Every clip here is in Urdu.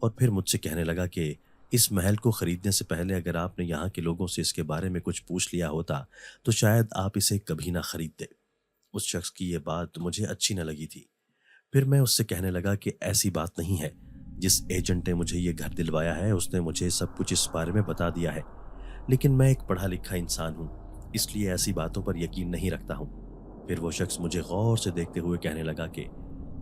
اور پھر مجھ سے کہنے لگا کہ اس محل کو خریدنے سے پہلے اگر آپ نے یہاں کے لوگوں سے اس کے بارے میں کچھ پوچھ لیا ہوتا تو شاید آپ اسے کبھی نہ خریدتے۔ اس شخص کی یہ بات مجھے اچھی نہ لگی تھی۔ پھر میں اس سے کہنے لگا کہ ایسی بات نہیں ہے، جس ایجنٹ نے مجھے یہ گھر دلوایا ہے اس نے مجھے سب کچھ اس بارے میں بتا دیا ہے، لیکن میں ایک پڑھا لکھا انسان ہوں، اس لیے ایسی باتوں پر یقین نہیں رکھتا ہوں۔ پھر وہ شخص مجھے غور سے دیکھتے ہوئے کہنے لگا کہ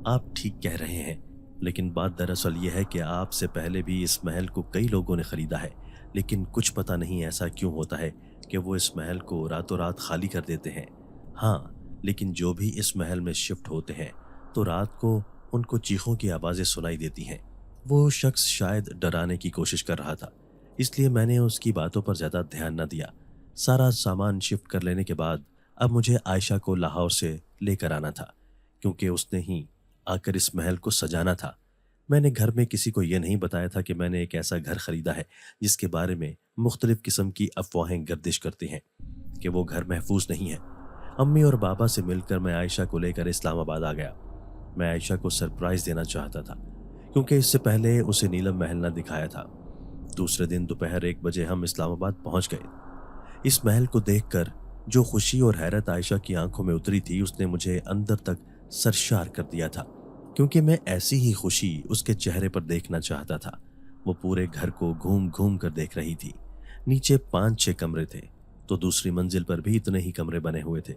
آپ ٹھیک کہہ رہے ہیں، لیکن بات دراصل یہ ہے کہ آپ سے پہلے بھی اس محل کو کئی لوگوں نے خریدا ہے، لیکن کچھ پتہ نہیں ایسا کیوں ہوتا ہے کہ وہ اس محل کو راتوں رات خالی کر دیتے ہیں۔ ہاں، لیکن جو بھی اس محل میں شفٹ ہوتے ہیں تو رات کو ان کو چیخوں کی آوازیں سنائی دیتی ہیں۔ وہ شخص شاید ڈرانے کی کوشش کر رہا تھا، اس لیے میں نے اس کی باتوں پر زیادہ دھیان نہ دیا۔ سارا سامان شفٹ کر لینے کے بعد اب مجھے عائشہ کو لاہور سے لے کر آنا تھا، کیونکہ اس نے ہی آ کر اس محل کو سجانا تھا۔ میں نے گھر میں کسی کو یہ نہیں بتایا تھا کہ میں نے ایک ایسا گھر خریدا ہے جس کے بارے میں مختلف قسم کی افواہیں گردش کرتی ہیں کہ وہ گھر محفوظ نہیں ہے۔ امی اور بابا سے مل کر میں عائشہ کو لے کر اسلام آباد آ گیا۔ میں عائشہ کو سرپرائز دینا چاہتا تھا، کیونکہ اس سے پہلے اسے نیلم محل نہ دکھایا تھا۔ دوسرے دن دوپہر 1 بجے ہم اسلام آباد پہنچ گئے۔ اس محل کو دیکھ کر جو خوشی اور حیرت عائشہ کی آنکھوں میں اتری تھی اس نے مجھے اندر تک سرشار کر دیا تھا، کیونکہ میں ایسی ہی خوشی اس کے چہرے پر دیکھنا چاہتا تھا۔ وہ پورے گھر کو گھوم گھوم کر دیکھ رہی تھی۔ نیچے 5-6 کمرے تھے تو دوسری منزل پر بھی اتنے ہی کمرے بنے ہوئے تھے۔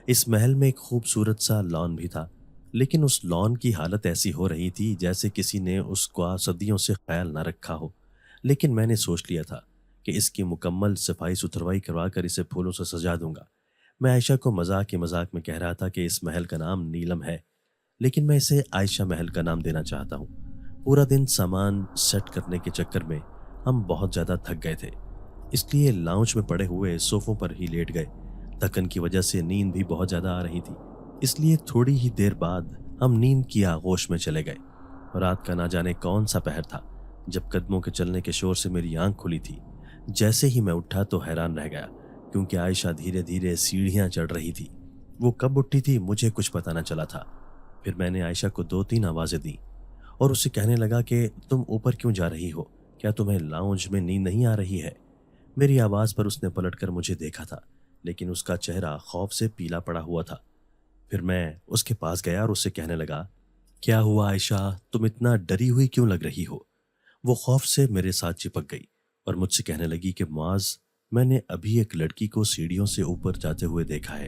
اس محل میں ایک خوبصورت سا لان بھی تھا، لیکن اس لان کی حالت ایسی ہو رہی تھی جیسے کسی نے اس کو صدیوں سے خیال نہ رکھا ہو۔ لیکن میں نے سوچ لیا تھا کہ اس کی مکمل صفائی ستھرائی کروا کر اسے پھولوں سے سجا دوں گا۔ میں عائشہ کو مذاق میں کہہ رہا تھا کہ اس محل کا نام نیلم ہے، لیکن میں اسے عائشہ محل کا نام دینا چاہتا ہوں۔ پورا دن سامان سیٹ کرنے کے چکر میں ہم بہت زیادہ تھک گئے تھے، اس لیے لاؤنج میں پڑے ہوئے صوفوں پر ہی لیٹ گئے۔ تھکن کی وجہ سے نیند بھی بہت زیادہ آ رہی تھی، اس لیے تھوڑی ہی دیر بعد ہم نیند کی آغوش میں چلے گئے۔ رات کا نہ جانے کون سا پہر تھا جب قدموں کے چلنے کے شور سے میری آنکھ کھلی تھی۔ جیسے ہی میں اٹھا تو حیران رہ گیا، کیونکہ عائشہ دھیرے دھیرے سیڑھیاں چڑھ رہی تھی۔ وہ کب اٹھی تھی مجھے کچھ پتہ نہ چلا تھا۔ پھر میں نے عائشہ کو 2-3 آوازیں دیں اور اسے کہنے لگا کہ تم اوپر کیوں جا رہی ہو؟ کیا تمہیں لاؤنج میں نیند نہیں آ رہی ہے؟ میری آواز پر اس نے پلٹ کر مجھے دیکھا تھا، لیکن اس کا چہرہ خوف سے پیلا پڑا ہوا تھا۔ پھر میں اس کے پاس گیا اور اس سے کہنے لگا، کیا ہوا عائشہ، تم اتنا ڈری ہوئی کیوں لگ رہی ہو؟ وہ خوف سے میرے ساتھ چپک گئی اور مجھ سے کہنے لگی کہ معاذ، میں نے ابھی ایک لڑکی کو سیڑھیوں سے اوپر جاتے ہوئے دیکھا ہے۔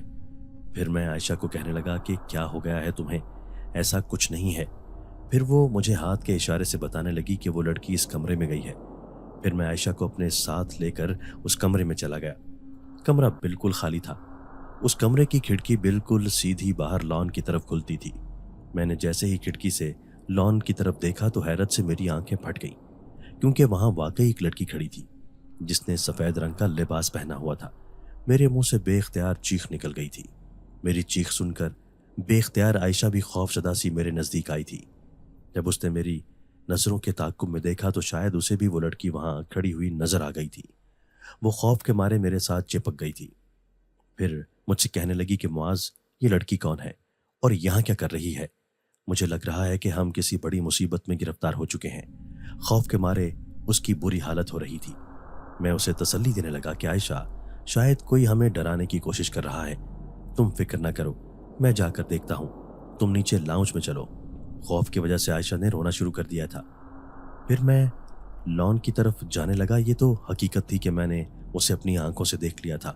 پھر میں عائشہ کو کہنے لگا کہ کیا ہو گیا ہے تمہیں؟ ایسا کچھ نہیں ہے۔ پھر وہ مجھے ہاتھ کے اشارے سے بتانے لگی کہ وہ لڑکی اس کمرے میں گئی ہے۔ پھر میں عائشہ کو اپنے ساتھ لے کر اس کمرے میں چلا گیا۔ کمرہ بالکل خالی تھا۔ اس کمرے کی کھڑکی بالکل سیدھی باہر لان کی طرف کھلتی تھی۔ میں نے جیسے ہی کھڑکی سے لان کی طرف دیکھا تو حیرت سے میری آنکھیں پھٹ گئیں، کیونکہ وہاں واقعی ایک لڑکی کھڑی تھی جس نے سفید رنگ کا لباس پہنا ہوا تھا۔ میرے منہ سے بے اختیار چیخ نکل گئی تھی۔ میری چیخ سن کر بے اختیار عائشہ بھی خوف زدہ سی میرے نزدیک آئی تھی۔ جب اس نے میری نظروں کے تعاقب میں دیکھا تو شاید اسے بھی وہ لڑکی وہاں کھڑی ہوئی نظر آ گئی تھی۔ وہ خوف کے مارے میرے ساتھ چپک گئی تھی۔ پھر مجھ سے کہنے لگی کہ معاذ، یہ لڑکی کون ہے اور یہاں کیا کر رہی ہے؟ مجھے لگ رہا ہے کہ ہم کسی بڑی مصیبت میں گرفتار ہو چکے ہیں۔ خوف کے مارے اس کی بری حالت ہو رہی تھی۔ میں اسے تسلی دینے لگا کہ عائشہ، شاید کوئی ہمیں ڈرانے کی کوشش کر رہا ہے، تم فکر نہ کرو، میں جا کر دیکھتا ہوں، تم نیچے لاؤنج میں چلو۔ خوف کی وجہ سے عائشہ نے رونا شروع کر دیا تھا۔ پھر میں لان کی طرف جانے لگا۔ یہ تو حقیقت تھی کہ میں نے اسے اپنی آنکھوں سے دیکھ لیا تھا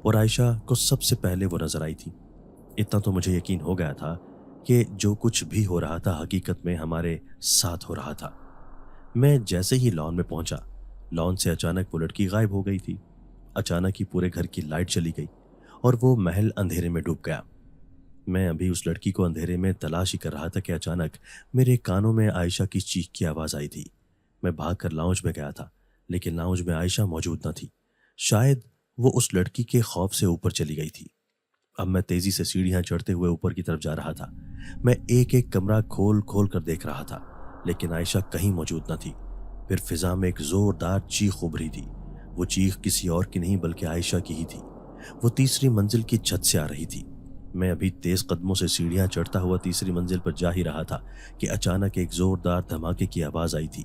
اور عائشہ کو سب سے پہلے وہ نظر آئی تھی۔ اتنا تو مجھے یقین ہو گیا تھا کہ جو کچھ بھی ہو رہا تھا حقیقت میں ہمارے ساتھ ہو رہا تھا۔ میں جیسے ہی لان میں پہنچا، لان سے اچانک وہ لڑکی غائب ہو گئی تھی۔ اچانک ہی پورے گھر کی لائٹ چلی گئی اور وہ محل اندھیرے میں ڈوب گیا۔ میں ابھی اس لڑکی کو اندھیرے میں تلاش ہی کر رہا تھا کہ اچانک میرے کانوں میں عائشہ کی چیخ کی آواز آئی تھی۔ میں بھاگ کر لاؤنج میں گیا تھا، لیکن لاؤنج میں عائشہ موجود نہ تھی۔ شاید وہ اس لڑکی کے خوف سے اوپر چلی گئی تھی۔ اب میں تیزی سے سیڑھیاں چڑھتے ہوئے اوپر کی طرف جا رہا تھا۔ میں ایک ایک کمرہ کھول کھول کر دیکھ رہا تھا، لیکن عائشہ کہیں موجود نہ تھی۔ پھر فضا میں ایک زوردار چیخ ابھری تھی۔ وہ چیخ کسی اور کی نہیں بلکہ عائشہ کی ہی تھی۔ وہ تیسری منزل کی چھت سے آ رہی تھی۔ میں ابھی تیز قدموں سے سیڑھیاں چڑھتا ہوا تیسری منزل پر جا ہی رہا تھا کہ اچانک ایک زوردار دھماکے کی آواز آئی تھی۔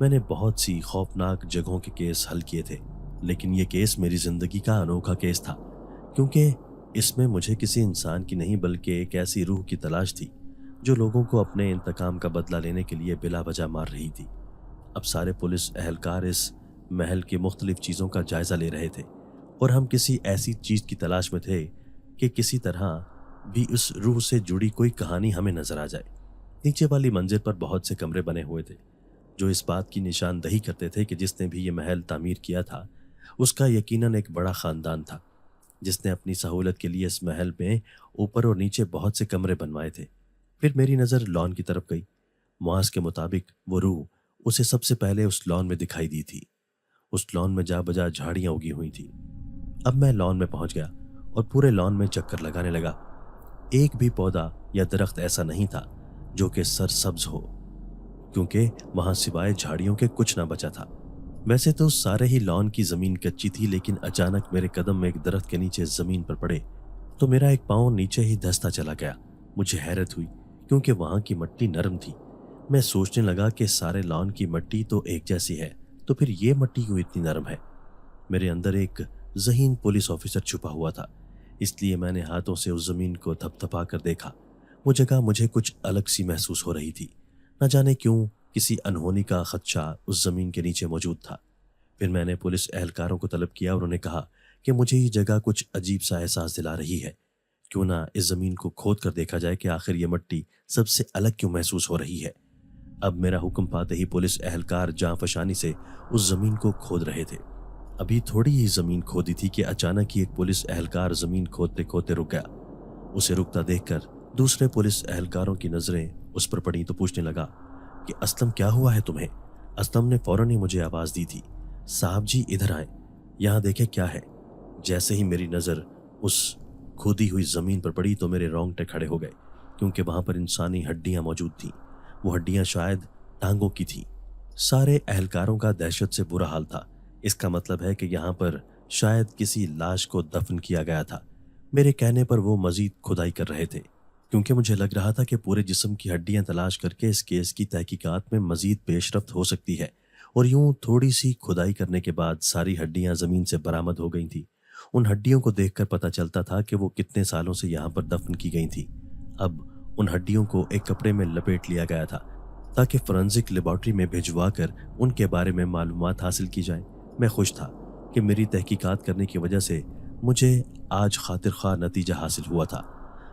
میں نے بہت سی خوفناک جگہوں کے کیس حل کیے تھے، لیکن یہ کیس میری زندگی کا انوکھا کیس تھا، کیونکہ اس میں مجھے کسی انسان کی نہیں بلکہ ایک ایسی روح کی تلاش تھی جو لوگوں کو اپنے انتقام کا بدلہ لینے کے لیے بلا وجہ مار رہی تھی۔ اب سارے پولیس اہلکار اس محل کی مختلف چیزوں کا جائزہ لے رہے تھے، اور ہم کسی ایسی چیز کی تلاش میں تھے کہ کسی طرح بھی اس روح سے جڑی کوئی کہانی ہمیں نظر آ جائے۔ نیچے والی منزل پر بہت سے کمرے بنے ہوئے تھے جو اس بات کی نشاندہی کرتے تھے کہ جس نے بھی یہ محل تعمیر کیا تھا اس کا یقیناً ایک بڑا خاندان تھا، جس نے اپنی سہولت کے لیے اس محل میں اوپر اور نیچے بہت سے کمرے بنوائے تھے۔ پھر میری نظر لان کی طرف گئی۔ معاذ کے مطابق وہ روح اسے سب سے پہلے اس لان میں دکھائی دی تھی۔ اس لان میں جا بجا جھاڑیاں اگی ہوئی تھیں۔ اب میں لان میں پہنچ گیا اور پورے لان میں چکر لگانے لگا۔ ایک بھی پودا یا درخت ایسا نہیں تھا جو کہ سرسبز ہو، کیونکہ وہاں سوائے جھاڑیوں کے کچھ نہ بچا تھا۔ ویسے تو سارے ہی لان کی زمین کچی تھی، لیکن اچانک میرے قدم ایک درخت کے نیچے زمین پر پڑے تو میرا ایک پاؤں نیچے ہی دھستا چلا گیا۔ مجھے حیرت ہوئی کیونکہ وہاں کی مٹی نرم تھی۔ میں سوچنے لگا کہ سارے لان کی مٹی تو ایک جیسی ہے، تو پھر یہ مٹی کیوں اتنی نرم ہے؟ میرے اندر ایک ذہین پولیس آفیسر چھپا ہوا تھا، اس لیے میں نے ہاتھوں سے اس زمین کو تھپ تھپا کر دیکھا۔ وہ جگہ مجھے کچھ الگ سی محسوس ہو رہی تھی، نہ جانے کیوں کسی انہونی کا خدشہ اس زمین کے نیچے موجود تھا۔ پھر میں نے پولیس اہلکاروں کو طلب کیا اور انہیں کہا کہ مجھے یہ جگہ کچھ عجیب سا احساس دلا رہی ہے، کیوں نہ اس زمین کو کھود کر دیکھا جائے کہ آخر یہ مٹی سب سے الگ کیوں محسوس ہو رہی ہے۔ اب میرا حکم پاتے ہی پولیس اہلکار جاں فشانی سے اس زمین کو کھود رہے تھے۔ ابھی تھوڑی ہی زمین کھودی تھی کہ اچانک ہی ایک پولیس اہلکار زمین کھودتے کھودتے رک گیا۔ اسے رکتا دیکھ کر دوسرے پولیس اہلکاروں کی نظریں اس پر پڑیں تو پوچھنے لگا کہ اسلم کیا ہوا ہے تمہیں؟ اسلم نے فوراً ہی مجھے آواز دی تھی، صاحب جی ادھر آئیں، یہاں دیکھیں کیا ہے۔ جیسے ہی میری نظر اس کھودی ہوئی زمین پر پڑی تو میرے رونگٹے کھڑے ہو گئے، کیونکہ وہاں پر انسانی ہڈیاں موجود تھیں۔ وہ ہڈیاں شاید ٹانگوں کی تھیں۔ سارے اہلکاروں کا دہشت سے برا حال تھا۔ اس کا مطلب ہے کہ یہاں پر شاید کسی لاش کو دفن کیا گیا تھا۔ میرے کہنے پر وہ مزید کھدائی کر رہے تھے، کیونکہ مجھے لگ رہا تھا کہ پورے جسم کی ہڈیاں تلاش کر کے اس کیس کی تحقیقات میں مزید پیش رفت ہو سکتی ہے، اور یوں تھوڑی سی کھدائی کرنے کے بعد ساری ہڈیاں زمین سے برآمد ہو گئی تھیں۔ ان ہڈیوں کو دیکھ کر پتہ چلتا تھا کہ وہ کتنے سالوں سے یہاں پر دفن کی گئی تھیں۔ اب ان ہڈیوں کو ایک کپڑے میں لپیٹ لیا گیا تھا تاکہ فورنزک لیبارٹری میں بھجوا کر ان کے بارے میں معلومات حاصل کی جائیں۔ میں خوش تھا کہ میری تحقیقات کرنے کی وجہ سے مجھے آج خاطر خواہ نتیجہ حاصل ہوا تھا۔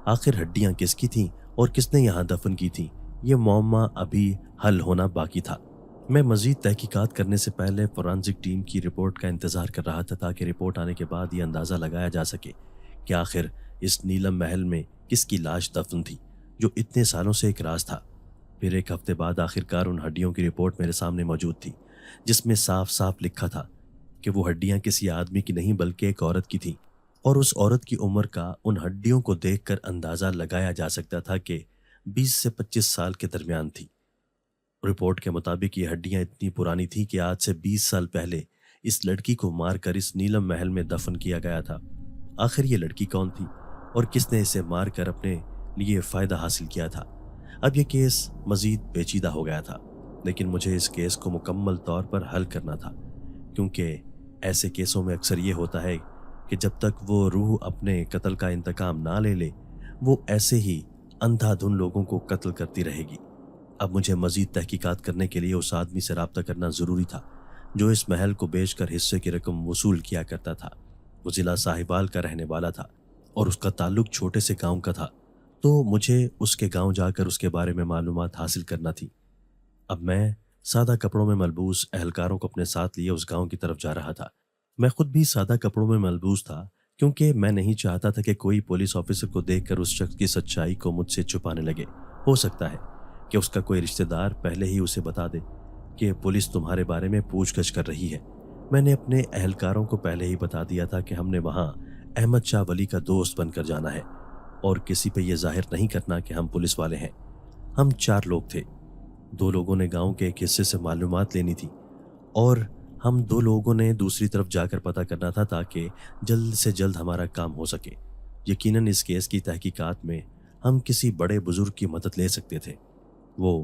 آخر ہڈیاں کس کی تھیں اور کس نے یہاں دفن کی تھیں، یہ معمہ ابھی حل ہونا باقی تھا۔ میں مزید تحقیقات کرنے سے پہلے فورنزک ٹیم کی رپورٹ کا انتظار کر رہا تھا تاکہ رپورٹ آنے کے بعد یہ اندازہ لگایا جا سکے کہ آخر اس نیلم محل میں کس کی لاش دفن تھی جو اتنے سالوں سے ایک راز تھا۔ پھر ایک ہفتے بعد آخرکار ان ہڈیوں کی رپورٹ میرے سامنے موجود تھی، جس میں صاف صاف لکھا تھا کہ وہ ہڈیاں کسی آدمی کی نہیں بلکہ ایک عورت کی تھیں، اور اس عورت کی عمر کا ان ہڈیوں کو دیکھ کر اندازہ لگایا جا سکتا تھا کہ 20 سے 25 سال کے درمیان تھی۔ رپورٹ کے مطابق یہ ہڈیاں اتنی پرانی تھیں کہ آج سے 20 سال پہلے اس لڑکی کو مار کر اس نیلم محل میں دفن کیا گیا تھا۔ آخر یہ لڑکی کون تھی اور کس نے اسے مار کر اپنے لیے فائدہ حاصل کیا تھا؟ اب یہ کیس مزید پیچیدہ ہو گیا تھا، لیکن مجھے اس کیس کو مکمل طور پر حل کرنا تھا، کیونکہ ایسے کیسوں میں اکثر یہ ہوتا ہے کہ جب تک وہ روح اپنے قتل کا انتقام نہ لے لے، وہ ایسے ہی اندھا دھن لوگوں کو قتل کرتی رہے گی۔ اب مجھے مزید تحقیقات کرنے کے لیے اس آدمی سے رابطہ کرنا ضروری تھا جو اس محل کو بیچ کر حصے کی رقم وصول کیا کرتا تھا۔ وہ ضلع ساہیوال کا رہنے والا تھا اور اس کا تعلق چھوٹے سے گاؤں کا تھا، تو مجھے اس کے گاؤں جا کر اس کے بارے میں معلومات حاصل کرنا تھی۔ اب میں سادہ کپڑوں میں ملبوس اہلکاروں کو اپنے ساتھ لیے اس گاؤں کی طرف جا رہا تھا۔ میں خود بھی سادہ کپڑوں میں ملبوس تھا، کیونکہ میں نہیں چاہتا تھا کہ کوئی پولیس آفیسر کو دیکھ کر اس شخص کی سچائی کو مجھ سے چھپانے لگے۔ ہو سکتا ہے کہ اس کا کوئی رشتہ دار پہلے ہی اسے بتا دے کہ پولیس تمہارے بارے میں پوچھ گچھ کر رہی ہے۔ میں نے اپنے اہلکاروں کو پہلے ہی بتا دیا تھا کہ ہم نے وہاں احمد شاہ ولی کا دوست بن کر جانا ہے اور کسی پہ یہ ظاہر نہیں کرنا کہ ہم پولیس والے ہیں۔ ہم 4 لوگ تھے۔ 2 لوگوں نے گاؤں کے ایک حصے سے معلومات لینی تھی اور ہم 2 لوگوں نے دوسری طرف جا کر پتہ کرنا تھا تاکہ جلد سے جلد ہمارا کام ہو سکے۔ یقیناً اس کیس کی تحقیقات میں ہم کسی بڑے بزرگ کی مدد لے سکتے تھے۔ وہ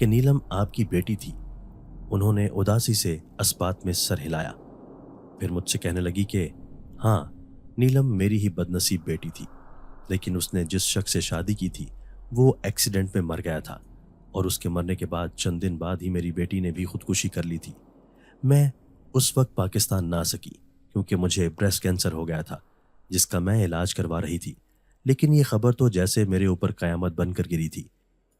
کہ نیلم آپ کی بیٹی تھی۔ انہوں نے اداسی سے اسبات میں سر ہلایا، پھر مجھ سے کہنے لگی کہ ہاں، نیلم میری ہی بدنصیب بیٹی تھی، لیکن اس نے جس شخص سے شادی کی تھی وہ ایکسیڈنٹ میں مر گیا تھا، اور اس کے مرنے کے بعد چند دن بعد ہی میری بیٹی نے بھی خودکشی کر لی تھی۔ میں اس وقت پاکستان نہ آ سکی کیونکہ مجھے بریسٹ کینسر ہو گیا تھا، جس کا میں علاج کروا رہی تھی۔ لیکن یہ خبر تو جیسے میرے اوپر قیامت بن کر گری تھی،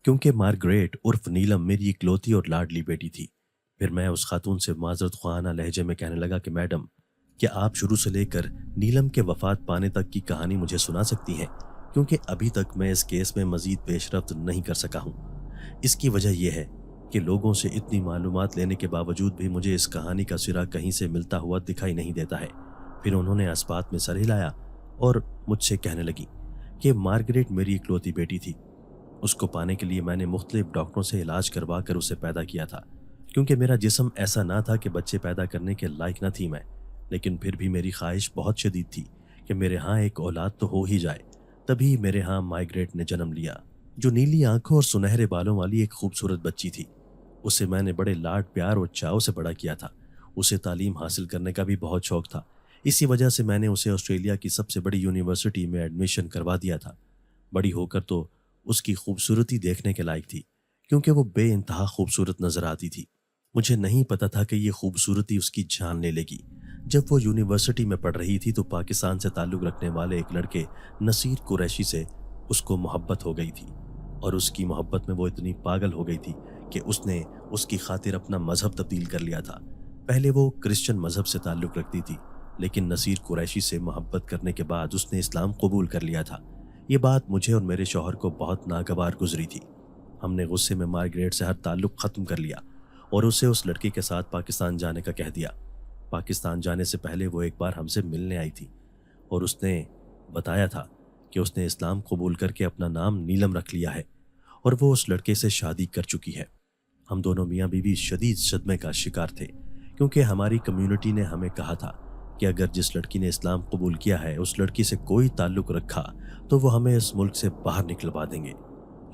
کیونکہ مارگریٹ عرف نیلم میری اکلوتی اور لاڈلی بیٹی تھی۔ پھر میں اس خاتون سے معذرت خواہانہ لہجے میں کہنے لگا کہ میڈم، کیا آپ شروع سے لے کر نیلم کے وفات پانے تک کی کہانی مجھے سنا سکتی ہیں؟ کیونکہ ابھی تک میں اس کیس میں مزید پیش رفت نہیں کر سکا ہوں۔ اس کی وجہ یہ ہے کہ لوگوں سے اتنی معلومات لینے کے باوجود بھی مجھے اس کہانی کا سرا کہیں سے ملتا ہوا دکھائی نہیں دیتا ہے۔ پھر انہوں نے اسبات میں سر ہلایا اور مجھ سے کہنے لگی کہ مارگریٹ میری اکلوتی بیٹی تھی۔ اس کو پانے کے لیے میں نے مختلف ڈاکٹروں سے علاج کروا کر اسے پیدا کیا تھا، کیونکہ میرا جسم ایسا نہ تھا کہ بچے پیدا کرنے کے لائق نہ تھی میں، لیکن پھر بھی میری خواہش بہت شدید تھی کہ میرے ہاں ایک اولاد تو ہو ہی جائے۔ تبھی میرے ہاں مارگریٹ نے جنم لیا، جو نیلی آنکھوں اور سنہرے بالوں والی ایک خوبصورت بچی تھی۔ اسے میں نے بڑے لاڈ پیار اور چاؤ سے بڑا کیا تھا۔ اسے تعلیم حاصل کرنے کا بھی بہت شوق تھا، اسی وجہ سے میں نے اسے آسٹریلیا کی سب سے بڑی یونیورسٹی میں ایڈمیشن کروا دیا تھا۔ بڑی ہو کر تو اس کی خوبصورتی دیکھنے کے لائق تھی، کیونکہ وہ بے انتہا خوبصورت نظر آتی تھی۔ مجھے نہیں پتا تھا کہ یہ خوبصورتی اس کی جان لے لے گی۔ جب وہ یونیورسٹی میں پڑھ رہی تھی تو پاکستان سے تعلق رکھنے والے ایک لڑکے نصیر قریشی سے اس کو محبت ہو گئی تھی، اور اس کی محبت میں وہ اتنی پاگل ہو گئی تھی کہ اس نے اس کی خاطر اپنا مذہب تبدیل کر لیا تھا۔ پہلے وہ کرسچن مذہب سے تعلق رکھتی تھی، لیکن نصیر قریشی سے محبت کرنے کے بعد اس نے اسلام قبول کر لیا تھا۔ یہ بات مجھے اور میرے شوہر کو بہت ناگوار گزری تھی۔ ہم نے غصے میں مارگریٹ سے ہر تعلق ختم کر لیا اور اسے اس لڑکے کے ساتھ پاکستان جانے کا کہہ دیا۔ پاکستان جانے سے پہلے وہ ایک بار ہم سے ملنے آئی تھی اور اس نے بتایا تھا کہ اس نے اسلام قبول کر کے اپنا نام نیلم رکھ لیا ہے اور وہ اس لڑکے سے شادی کر چکی ہے۔ ہم دونوں میاں بیوی شدید صدمے کا شکار تھے، کیونکہ ہماری کمیونٹی نے ہمیں کہا تھا کہ اگر جس لڑکی نے اسلام قبول کیا ہے اس لڑکی سے کوئی تعلق رکھا تو وہ ہمیں اس ملک سے باہر نکلوا دیں گے۔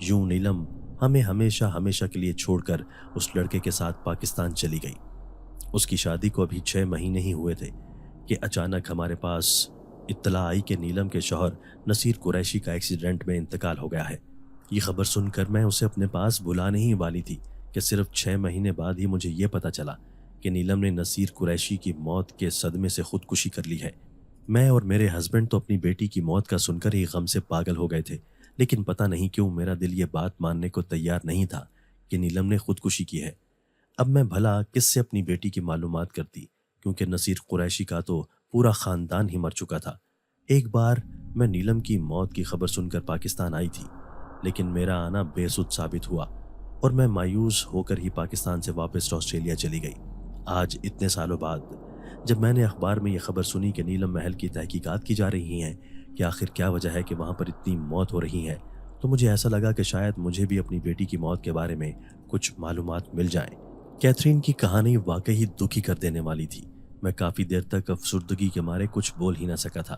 یوں نیلم ہمیں ہمیشہ ہمیشہ کے لیے چھوڑ کر اس لڑکے کے ساتھ پاکستان چلی گئی۔ اس کی شادی کو ابھی 6 مہینے ہی ہوئے تھے کہ اچانک ہمارے پاس اطلاع آئی کہ نیلم کے شوہر نصیر قریشی کا ایکسیڈنٹ میں انتقال ہو گیا ہے۔ یہ خبر سن کر میں اسے اپنے پاس بلانے ہی والی تھی کہ صرف 6 مہینے بعد ہی مجھے یہ پتا چلا کہ نیلم نے نصیر قریشی کی موت کے صدمے سے خودکشی کر لی ہے۔ میں اور میرے ہسبینڈ تو اپنی بیٹی کی موت کا سن کر ہی غم سے پاگل ہو گئے تھے، لیکن پتہ نہیں کیوں میرا دل یہ بات ماننے کو تیار نہیں تھا کہ نیلم نے خودکشی کی ہے۔ اب میں بھلا کس سے اپنی بیٹی کی معلومات کرتی، کیونکہ نصیر قریشی کا تو پورا خاندان ہی مر چکا تھا۔ ایک بار میں نیلم کی موت کی خبر سن کر پاکستان آئی تھی، لیکن میرا آنا بے سود ثابت ہوا اور میں مایوس ہو کر ہی پاکستان سے واپس آسٹریلیا چلی گئی۔ آج اتنے سالوں بعد جب میں نے اخبار میں یہ خبر سنی کہ نیلم محل کی تحقیقات کی جا رہی ہیں کہ آخر کیا وجہ ہے کہ وہاں پر اتنی موت ہو رہی ہے، تو مجھے ایسا لگا کہ شاید مجھے بھی اپنی بیٹی کی موت کے بارے میں کچھ معلومات مل جائیں۔ کیتھرین کی کہانی واقعی دکھی کر دینے والی تھی۔ میں کافی دیر تک افسردگی کے مارے کچھ بول ہی نہ سکا تھا۔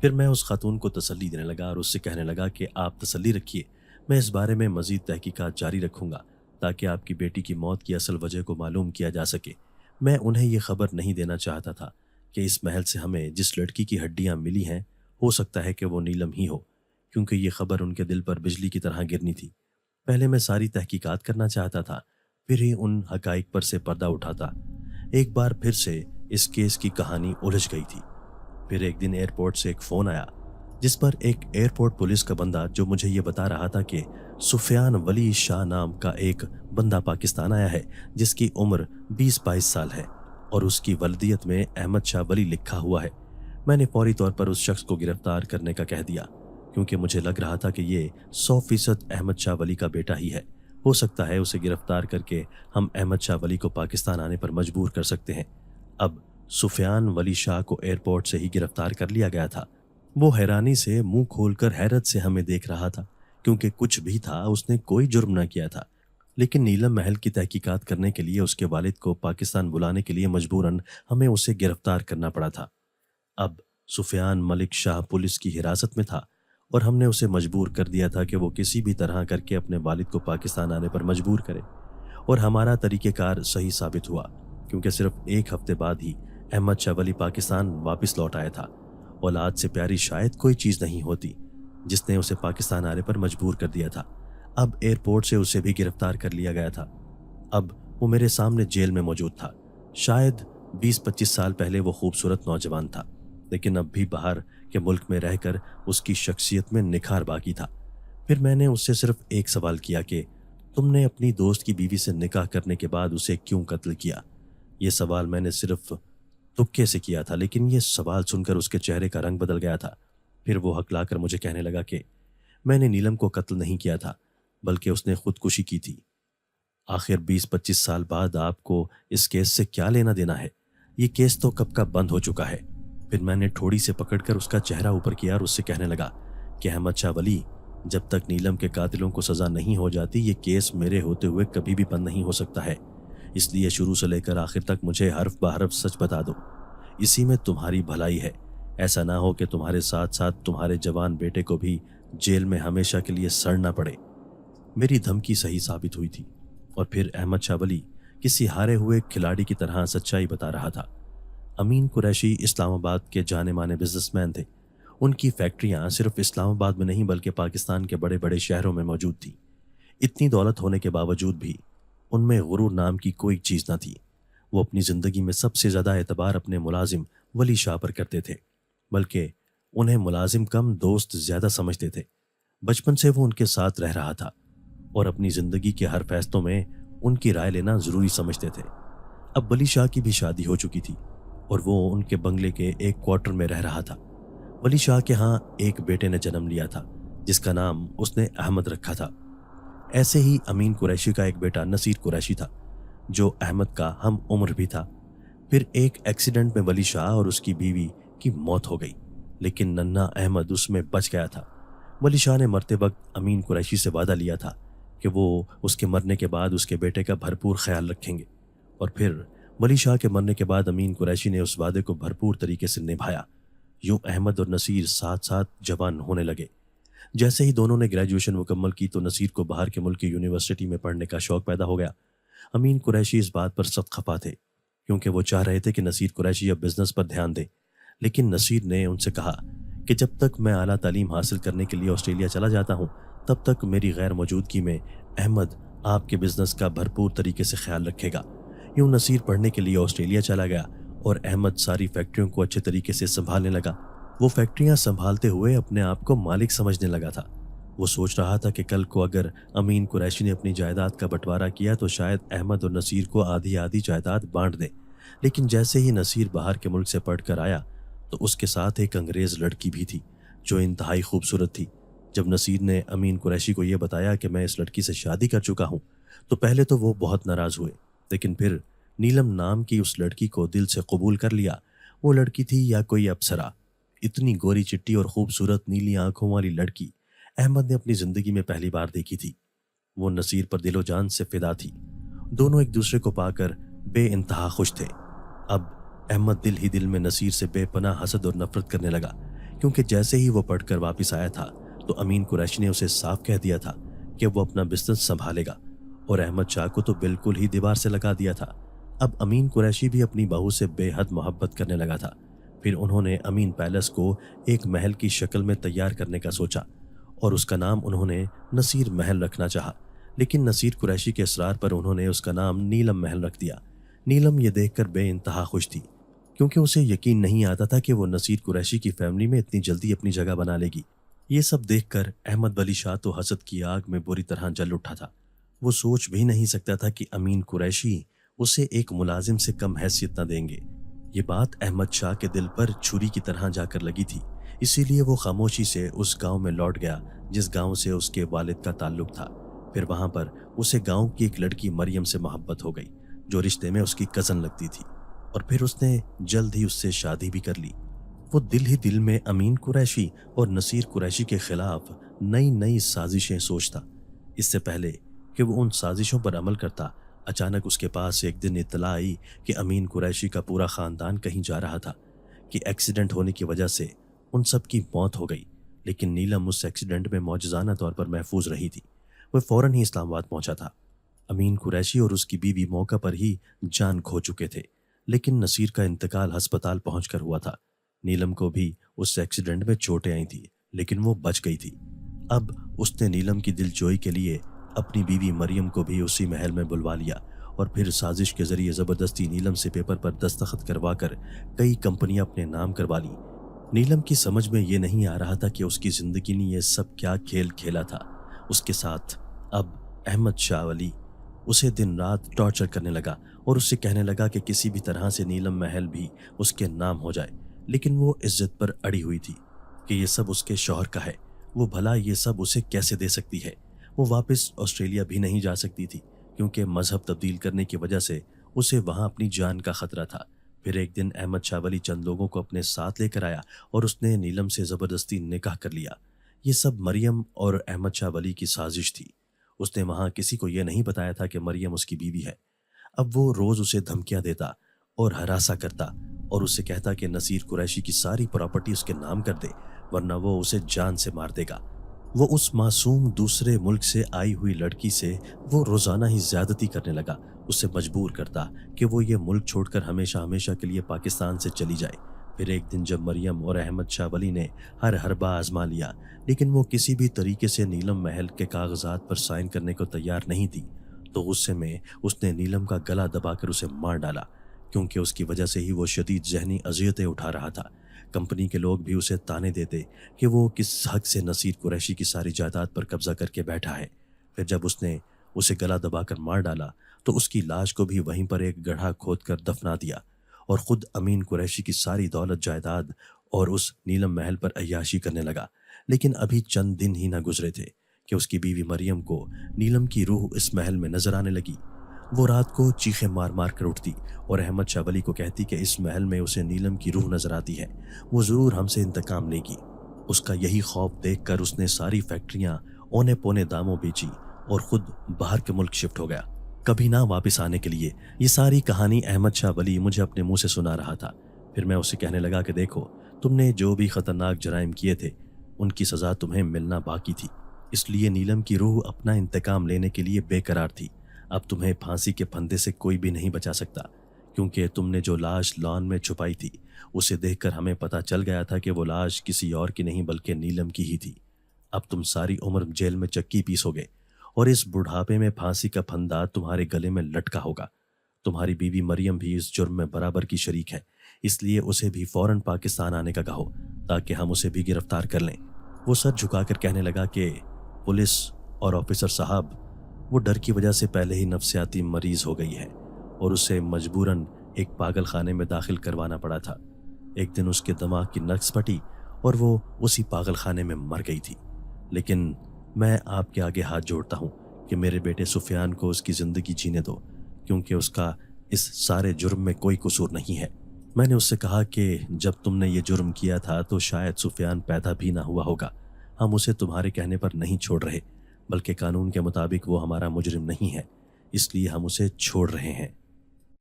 پھر میں اس خاتون کو تسلی دینے لگا اور اس سے کہنے لگا کہ آپ تسلی رکھیے، میں اس بارے میں مزید تحقیقات جاری رکھوں گا تاکہ آپ کی بیٹی کی موت کی اصل وجہ کو معلوم کیا جا سکے۔ میں انہیں یہ خبر نہیں دینا چاہتا تھا کہ اس محل سے ہمیں جس لڑکی کی ہڈیاں ملی ہیں ہو سکتا ہے کہ وہ نیلم ہی ہو، کیونکہ یہ خبر ان کے دل پر بجلی کی طرح گرنی تھی۔ پہلے میں ساری تحقیقات کرنا چاہتا تھا، پھر ہی ان حقائق پر سے پردہ اٹھاتا۔ ایک بار پھر سے اس کیس کی کہانی الجھ گئی تھی۔ پھر ایک دن ایئرپورٹ سے ایک فون آیا جس پر ایک ایئرپورٹ پولیس کا بندہ جو مجھے یہ بتا رہا تھا کہ سفیان ولی شاہ نام کا ایک بندہ پاکستان آیا ہے جس کی عمر 20-22 سال ہے اور اس کی ولدیت میں احمد شاہ ولی لکھا ہوا ہے۔ میں نے فوری طور پر اس شخص کو گرفتار کرنے کا کہہ دیا، کیونکہ مجھے لگ رہا تھا کہ یہ 100% احمد شاہ ولی کا بیٹا ہی ہے۔ ہو سکتا ہے اسے گرفتار کر کے ہم احمد شاہ ولی کو پاکستان آنے پر مجبور کر سکتے ہیں۔ اب سفیان ولی شاہ کو ایئرپورٹ سے ہی گرفتار کر لیا گیا تھا۔ وہ حیرانی سے منہ کھول کر حیرت سے ہمیں دیکھ رہا تھا، کیونکہ کچھ بھی تھا اس نے کوئی جرم نہ کیا تھا، لیکن نیلم محل کی تحقیقات کرنے کے لیے اس کے والد کو پاکستان بلانے کے لیے مجبوراً ہمیں اسے گرفتار کرنا پڑا تھا۔ اب سفیان ملک شاہ پولیس کی حراست میں تھا اور ہم نے اسے مجبور کر دیا تھا کہ وہ کسی بھی طرح کر کے اپنے والد کو پاکستان آنے پر مجبور کرے۔ اور ہمارا طریقہ کار صحیح ثابت ہوا، کیونکہ صرف ایک ہفتے بعد ہی احمد شاہ ولی پاکستان واپس لوٹ آیا تھا۔ اولاد سے پیاری شاید کوئی چیز نہیں ہوتی جس نے اسے پاکستان آنے پر مجبور کر دیا تھا۔ اب ایئرپورٹ سے اسے بھی گرفتار کر لیا گیا تھا۔ اب وہ میرے سامنے جیل میں موجود تھا۔ شاید 20-25 سال پہلے وہ خوبصورت نوجوان تھا، لیکن اب بھی باہر کے ملک میں رہ کر اس کی شخصیت میں نکھار باقی تھا۔ پھر میں نے اس سے صرف ایک سوال کیا کہ تم نے اپنی دوست کی بیوی سے نکاح کرنے کے بعد اسے کیوں قتل کیا؟ یہ سوال میں نے صرف تکے سے کیا تھا، لیکن یہ سوال سن کر اس کے چہرے کا رنگ بدل گیا تھا۔ پھر وہ ہکلا کر مجھے کہنے لگا کہ میں نے نیلم کو قتل نہیں کیا تھا، بلکہ اس نے خودکشی کی تھی۔ آخر 20-25 سال بعد آپ کو اس کیس سے کیا لینا دینا ہے؟ یہ کیس تو کب کا بند ہو چکا ہے۔ پھر میں نے ٹھوڑی سے پکڑ کر اس کا چہرہ اوپر کیا اور اس سے کہنے لگا کہ احمد شاہ ولی، جب تک نیلم کے قاتلوں کو سزا نہیں ہو جاتی یہ کیس میرے ہوتے ہوئے کبھی بھی بند نہیں ہو سکتا ہے۔ اس لیے شروع سے لے کر آخر تک مجھے حرف بحرف سچ بتا دو، اسی میں تمہاری بھلائی ہے۔ ایسا نہ ہو کہ تمہارے ساتھ ساتھ تمہارے جوان بیٹے کو بھی جیل میں ہمیشہ کے لیے سڑنا پڑے۔ میری دھمکی صحیح ثابت ہوئی تھی، اور پھر احمد شاہ ولی کسی ہارے ہوئے کھلاڑی کی طرح سچائی بتا رہا تھا۔ امین قریشی اسلام آباد کے جانے مانے بزنس مین تھے۔ ان کی فیکٹریاں صرف اسلام آباد میں نہیں بلکہ پاکستان کے بڑے بڑے شہروں میں موجود تھیں۔ اتنی دولت ہونے کے باوجود بھی ان میں غرور نام کی کوئی چیز نہ تھی۔ وہ اپنی زندگی میں سب سے زیادہ اعتبار اپنے ملازم ولی شاہ پر کرتے تھے، بلکہ انہیں ملازم کم دوست زیادہ سمجھتے تھے۔ بچپن سے وہ ان کے ساتھ رہ رہا تھا اور اپنی زندگی کے ہر فیصلوں میں ان کی رائے لینا ضروری سمجھتے تھے۔ اب ولی شاہ کی بھی شادی ہو چکی تھی اور وہ ان کے بنگلے کے ایک کوارٹر میں رہ رہا تھا۔ ولی شاہ کے ہاں ایک بیٹے نے جنم لیا تھا جس کا نام اس نے احمد رکھا تھا۔ ایسے ہی امین قریشی کا ایک بیٹا نصیر قریشی تھا جو احمد کا ہم عمر بھی تھا۔ پھر ایک ایکسیڈنٹ میں ولی شاہ اور اس کی بیوی کی موت ہو گئی، لیکن ننھا احمد اس میں بچ گیا تھا۔ ولی شاہ نے مرتے وقت امین قریشی سے وعدہ لیا تھا کہ وہ اس کے مرنے کے بعد اس کے بیٹے کا بھرپور خیال رکھیں گے، اور پھر ولی شاہ کے مرنے کے بعد امین قریشی نے اس وعدے کو بھرپور طریقے سے نبھایا۔ یوں احمد اور نصیر ساتھ ساتھ جوان ہونے لگے۔ جیسے ہی دونوں نے گریجویشن مکمل کی تو نصیر کو باہر کے ملک کی یونیورسٹی میں پڑھنے کا شوق پیدا ہو گیا۔ امین قریشی اس بات پر سخت خفا تھے کیونکہ وہ چاہ رہے تھے کہ نصیر قریشی اب بزنس پر دھیان دے، لیکن نصیر نے ان سے کہا کہ جب تک میں اعلیٰ تعلیم حاصل کرنے کے لیے آسٹریلیا چلا جاتا ہوں تب تک میری غیر موجودگی میں احمد آپ کے بزنس کا بھرپور طریقے سے خیال رکھے گا۔ یوں نصیر پڑھنے کے لیے آسٹریلیا چلا گیا اور احمد ساری فیکٹریوں کو اچھے طریقے سے سنبھالنے لگا۔ وہ فیکٹریاں سنبھالتے ہوئے اپنے آپ کو مالک سمجھنے لگا تھا۔ وہ سوچ رہا تھا کہ کل کو اگر امین قریشی نے اپنی جائیداد کا بٹوارا کیا تو شاید احمد اور نصیر کو آدھی آدھی جائیداد بانٹ دیں۔ لیکن جیسے ہی نصیر باہر کے ملک سے پڑھ کر آیا تو اس کے ساتھ ایک انگریز لڑکی بھی تھی جو انتہائی خوبصورت تھی۔ جب نصیر نے امین قریشی کو یہ بتایا کہ میں اس لڑکی سے شادی کر چکا ہوں تو پہلے تو وہ بہت ناراض ہوئے، لیکن پھر نیلم نام کی اس لڑکی کو دل سے قبول کر لیا۔ وہ لڑکی تھی یا کوئی اپسرا، اتنی گوری چٹی اور خوبصورت نیلی آنکھوں والی لڑکی احمد نے اپنی زندگی میں پہلی بار دیکھی تھی۔ وہ نصیر پر دل و جان سے فدا تھی۔ دونوں ایک دوسرے کو پا کر بے انتہا خوش تھے۔ اب احمد دل ہی دل میں نصیر سے بے پناہ حسد اور نفرت کرنے لگا، کیونکہ جیسے ہی وہ پڑھ کر واپس آیا تھا تو امین قریشی نے اسے صاف کہہ دیا تھا کہ وہ اپنا بزنس سنبھالے گا، اور احمد شاہ کو تو بالکل ہی دیوار سے لگا دیا تھا۔ اب امین قریشی بھی اپنی بہو سے بے حد محبت کرنے لگا تھا۔ پھر انہوں نے امین پیلس کو ایک محل کی شکل میں تیار کرنے کا سوچا اور اس کا نام انہوں نے نصیر محل رکھنا چاہا، لیکن نصیر قریشی کے اصرار پر انہوں نے اس کا نام نیلم محل رکھ دیا۔ نیلم یہ دیکھ کر بے انتہا خوش تھی کیونکہ اسے یقین نہیں آتا تھا کہ وہ نصیر قریشی کی فیملی میں اتنی جلدی اپنی جگہ بنا لے گی۔ یہ سب دیکھ کر احمد ولی شاہ تو حسد کی آگ میں بری طرح جل اٹھا تھا۔ وہ سوچ بھی نہیں سکتا تھا کہ امین قریشی اسے ایک ملازم سے کم حیثیت نہ دیں گے۔ یہ بات احمد شاہ کے دل پر چھری کی طرح جا کر لگی تھی، اسی لیے وہ خاموشی سے اس گاؤں میں لوٹ گیا جس گاؤں سے اس کے والد کا تعلق تھا۔ پھر وہاں پر اسے گاؤں کی ایک لڑکی مریم سے محبت ہو گئی جو رشتے میں اس کی کزن لگتی تھی، اور پھر اس نے جلد ہی اس سے شادی بھی کر لی۔ وہ دل ہی دل میں امین قریشی اور نصیر قریشی کے خلاف نئی نئی سازشیں سوچتا۔ اس سے پہلے کہ وہ ان سازشوں پر عمل کرتا، اچانک اس کے پاس ایک دن اطلاع آئی کہ امین قریشی کا پورا خاندان کہیں جا رہا تھا، کہ ایکسیڈنٹ ہونے کی وجہ سے ان سب کی موت ہو گئی، لیکن نیلم اس ایکسیڈنٹ میں معجزانہ طور پر محفوظ رہی تھی۔ وہ فوراً ہی اسلام آباد پہنچا تھا امین قریشی اور اس کی بیوی موقع پر ہی جان کھو چکے تھے، لیکن نصیر کا انتقال ہسپتال پہنچ کر ہوا تھا۔ نیلم کو بھی اس ایکسیڈنٹ میں چوٹیں آئی تھیں، لیکن وہ بچ گئی تھی۔ اب اس نے نیلم کی دل جوئی کے لیے اپنی بیوی مریم کو بھی اسی محل میں بلوا لیا اور پھر سازش کے ذریعے زبردستی نیلم سے پیپر پر دستخط کروا کر کئی کمپنیاں اپنے نام کروا لیں۔ نیلم کی سمجھ میں یہ نہیں آ رہا تھا کہ اس کی زندگی نے یہ سب کیا کھیل کھیلا تھا اس کے ساتھ۔ اب احمد شاہ ولی اسے دن رات ٹارچر کرنے لگا اور اس سے کہنے لگا کہ کسی بھی طرح سے نیلم محل بھی اس کے نام ہو جائے، لیکن وہ عزت پر اڑی ہوئی تھی کہ یہ سب اس کے شوہر کا ہے، وہ بھلا یہ سب اسے کیسے دے سکتی ہے۔ وہ واپس آسٹریلیا بھی نہیں جا سکتی تھی کیونکہ مذہب تبدیل کرنے کی وجہ سے اسے وہاں اپنی جان کا خطرہ تھا۔ پھر ایک دن احمد شاہ ولی چند لوگوں کو اپنے ساتھ لے کر آیا اور اس نے نیلم سے زبردستی نکاح کر لیا۔ یہ سب مریم اور احمد شاہ ولی کی سازش تھی۔ اس نے وہاں کسی کو یہ نہیں بتایا تھا کہ مریم اس کی بیوی ہے۔ اب وہ روز اسے دھمکیاں دیتا اور ہراساں کرتا اور اسے کہتا کہ نصیر قریشی کی ساری پراپرٹی اس کے نام کر دے ورنہ وہ اسے جان سے مار دے گا۔ وہ اس معصوم دوسرے ملک سے آئی ہوئی لڑکی سے وہ روزانہ ہی زیادتی کرنے لگا، اسے مجبور کرتا کہ وہ یہ ملک چھوڑ کر ہمیشہ ہمیشہ کے لیے پاکستان سے چلی جائے۔ پھر ایک دن جب مریم اور احمد شاہ ولی نے ہر حربہ آزما لیا لیکن وہ کسی بھی طریقے سے نیلم محل کے کاغذات پر سائن کرنے کو تیار نہیں تھی، تو غصے میں اس نے نیلم کا گلا دبا کر اسے مار ڈالا، کیونکہ اس کی وجہ سے ہی وہ شدید ذہنی اذیتیں اٹھا رہا تھا۔ کمپنی کے لوگ بھی اسے تانے دیتے کہ وہ کس حق سے نصیر قریشی کی ساری جائیداد پر قبضہ کر کے بیٹھا ہے۔ پھر جب اس نے اسے گلا دبا کر مار ڈالا تو اس کی لاش کو بھی وہیں پر ایک گڑھا کھود کر دفنا دیا اور خود امین قریشی کی ساری دولت جائیداد اور اس نیلم محل پر عیاشی کرنے لگا۔ لیکن ابھی چند دن ہی نہ گزرے تھے کہ اس کی بیوی مریم کو نیلم کی روح اس محل میں نظر آنے لگی۔ وہ رات کو چیخیں مار مار کر اٹھتی اور احمد شاہ ولی کو کہتی کہ اس محل میں اسے نیلم کی روح نظر آتی ہے، وہ ضرور ہم سے انتقام لے گی۔ اس کا یہی خوف دیکھ کر اس نے ساری فیکٹریاں اونے پونے داموں بیچی اور خود باہر کے ملک شفٹ ہو گیا، کبھی نہ واپس آنے کے لیے۔ یہ ساری کہانی احمد شاہ ولی مجھے اپنے منہ سے سنا رہا تھا۔ پھر میں اسے کہنے لگا کہ دیکھو، تم نے جو بھی خطرناک جرائم کیے تھے ان کی سزا تمہیں ملنا باقی تھی، اس لیے نیلم کی روح اپنا انتقام لینے کے لیے بے قرار تھی۔ اب تمہیں پھانسی کے پھندے سے کوئی بھی نہیں بچا سکتا، کیونکہ تم نے جو لاش لان میں چھپائی تھی اسے دیکھ کر ہمیں پتہ چل گیا تھا کہ وہ لاش کسی اور کی نہیں بلکہ نیلم کی ہی تھی۔ اب تم ساری عمر جیل میں چکی پیسو گے اور اس بڑھاپے میں پھانسی کا پھندا تمہارے گلے میں لٹکا ہوگا۔ تمہاری بیوی مریم بھی اس جرم میں برابر کی شریک ہے، اس لیے اسے بھی فوراً پاکستان آنے کا کہو تاکہ ہم اسے بھی گرفتار کر لیں۔ وہ سر جھکا کر کہنے لگا کہ پولیس اور آفیسر صاحب، وہ ڈر کی وجہ سے پہلے ہی نفسیاتی مریض ہو گئی ہے اور اسے مجبوراً ایک پاگل خانے میں داخل کروانا پڑا تھا۔ ایک دن اس کے دماغ کی نقص پٹی اور وہ اسی پاگل خانے میں مر گئی تھی۔ لیکن میں آپ کے آگے ہاتھ جوڑتا ہوں کہ میرے بیٹے سفیان کو اس کی زندگی جینے دو، کیونکہ اس کا اس سارے جرم میں کوئی قصور نہیں ہے۔ میں نے اس سے کہا کہ جب تم نے یہ جرم کیا تھا تو شاید سفیان پیدا بھی نہ ہوا ہوگا۔ ہم اسے تمہارے کہنے پر نہیں چھوڑ رہے، بلکہ قانون کے مطابق وہ ہمارا مجرم نہیں ہے، اس لیے ہم اسے چھوڑ رہے ہیں۔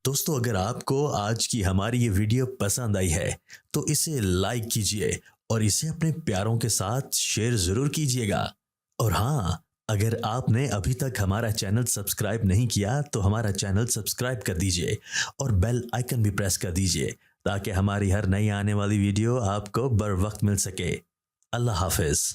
دوستو، اگر آپ کو آج کی ہماری یہ ویڈیو پسند آئی ہے تو اسے لائک کیجئے اور اسے اپنے پیاروں کے ساتھ شیئر ضرور کیجئے گا۔ اور ہاں، اگر آپ نے ابھی تک ہمارا چینل سبسکرائب نہیں کیا تو ہمارا چینل سبسکرائب کر دیجئے اور بیل آئیکن بھی پریس کر دیجئے تاکہ ہماری ہر نئی آنے والی ویڈیو آپ کو بر وقت مل سکے۔ اللہ حافظ۔